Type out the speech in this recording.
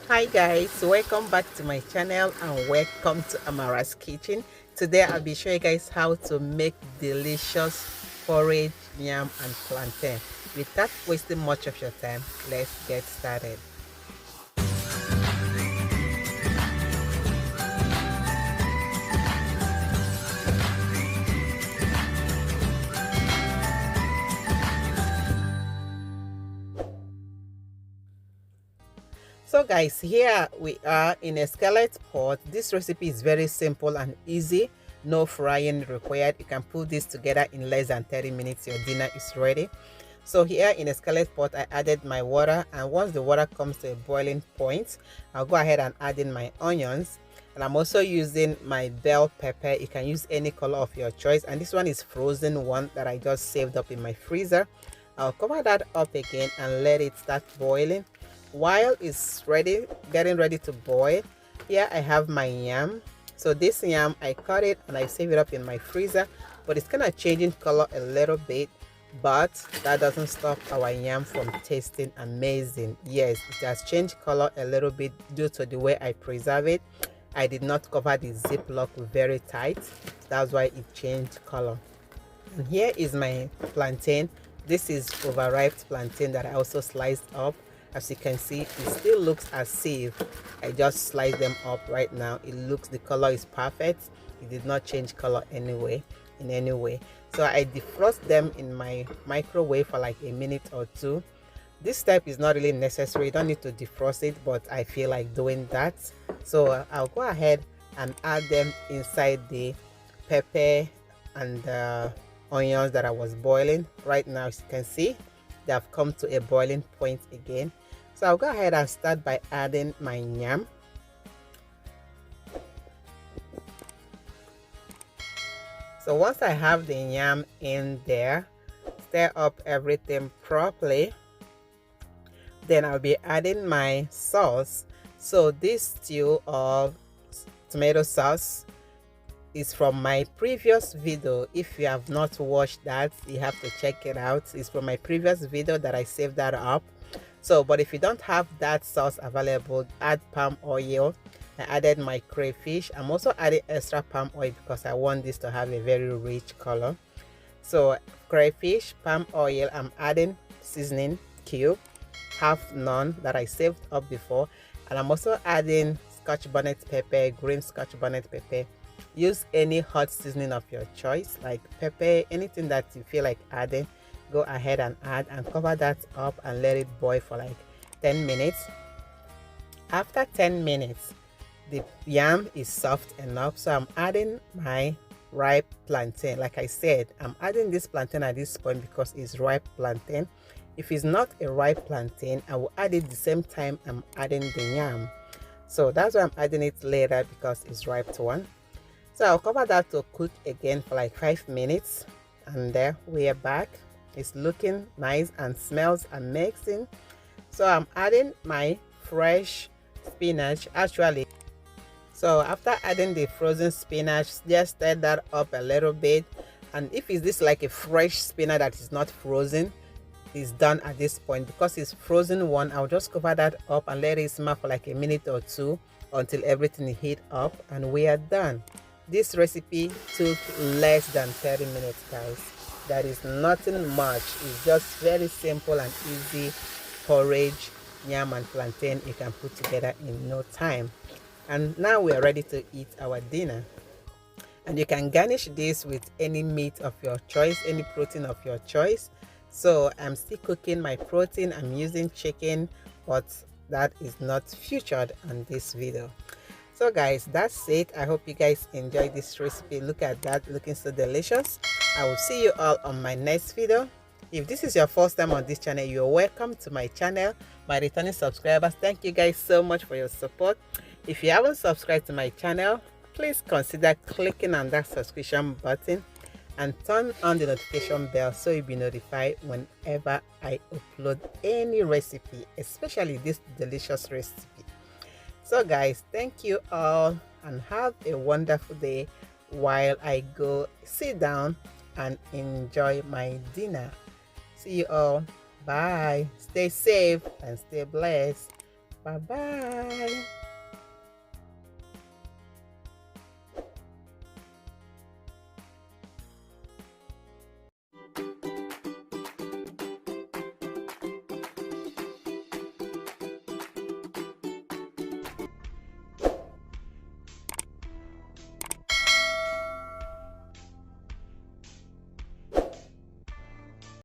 Hi guys, welcome back to my channel and welcome to Amara's kitchen. Today I'll be showing you guys how to make delicious porridge, yam and plantain. Without wasting much of your time, let's get started. So guys, here we are in a skillet pot. This recipe is very simple and easy. No frying required. You can put this together in less than 30 minutes. Your dinner is ready. So here in a skillet pot, I added my water, and once the water comes to a boiling point, I'll go ahead and add in my onions. And I'm also using my bell pepper. You can use any color of your choice, and this one is frozen one that I just saved up in my freezer. I'll cover that up again and let it start boiling. While it's getting ready to boil, here I have my yam. So this yam, I cut it and I save it up in my freezer, but it's kind of changing color a little bit, but that doesn't stop our yam from tasting amazing. Yes, it has changed color a little bit due to the way I preserve it. I did not cover the ziplock very tight. That's why it changed color. And here is my plantain. This is overripe plantain that I also sliced up. As you can see, it still looks as if I just sliced them up right now. The color is perfect. It did not change color in any way. So I defrost them in my microwave for like a minute or two. This step is not really necessary. You don't need to defrost it, but I feel like doing that. So I'll go ahead and add them inside the pepper and onions that I was boiling. Right now, as you can see, they have come to a boiling point again. So I'll go ahead and start by adding my yam. So once I have the yam in there, stir up everything properly. Then I'll be adding my sauce. So this stew of tomato sauce is from my previous video. If you have not watched that, you have to check it out. It's from my previous video that I saved that up. So, but if you don't have that sauce available, add palm oil. I added my crayfish. I'm also adding extra palm oil because I want this to have a very rich color. So crayfish, palm oil, I'm adding seasoning cube, half none that I saved up before, and I'm also adding scotch bonnet pepper, green scotch bonnet pepper. Use any hot seasoning of your choice, like pepper, anything that you feel like adding. Go ahead and add and cover that up and let it boil for like 10 minutes. After 10 minutes, the yam is soft enough, so I'm adding my ripe plantain. Like I said, I'm adding this plantain at this point because it's ripe plantain. If it's not a ripe plantain, I will add it the same time I'm adding the yam. So that's why I'm adding it later, because it's ripe one. So I'll cover that to cook again for like 5 minutes, and there we are back. It's looking nice and smells amazing. So I'm adding my fresh spinach actually. So after adding the frozen spinach, just stir that up a little bit. And if it's this like a fresh spinach that is not frozen, it's done at this point. Because it's frozen one, I'll just cover that up and let it simmer for like a minute or two until everything heat up, and we are done. This recipe took less than 30 minutes, guys. That is nothing much. It's just very simple and easy porridge, yam and plantain you can put together in no time. And now we are ready to eat our dinner. And you can garnish this with any meat of your choice, any protein of your choice. So I'm still cooking my protein. I'm using chicken, but that is not featured on this video. So guys, that's it. I hope you guys enjoyed this recipe. Look at that, looking so delicious. I will see you all on my next video. If this is your first time on this channel, you're welcome to my channel. My returning subscribers, thank you guys so much for your support. If you haven't subscribed to my channel, please consider clicking on that subscription button and turn on the notification bell so you'll be notified whenever I upload any recipe, especially this delicious recipe. So guys, thank you all and have a wonderful day while I go sit down and enjoy my dinner. See you all. Bye. Stay safe and stay blessed. Bye bye.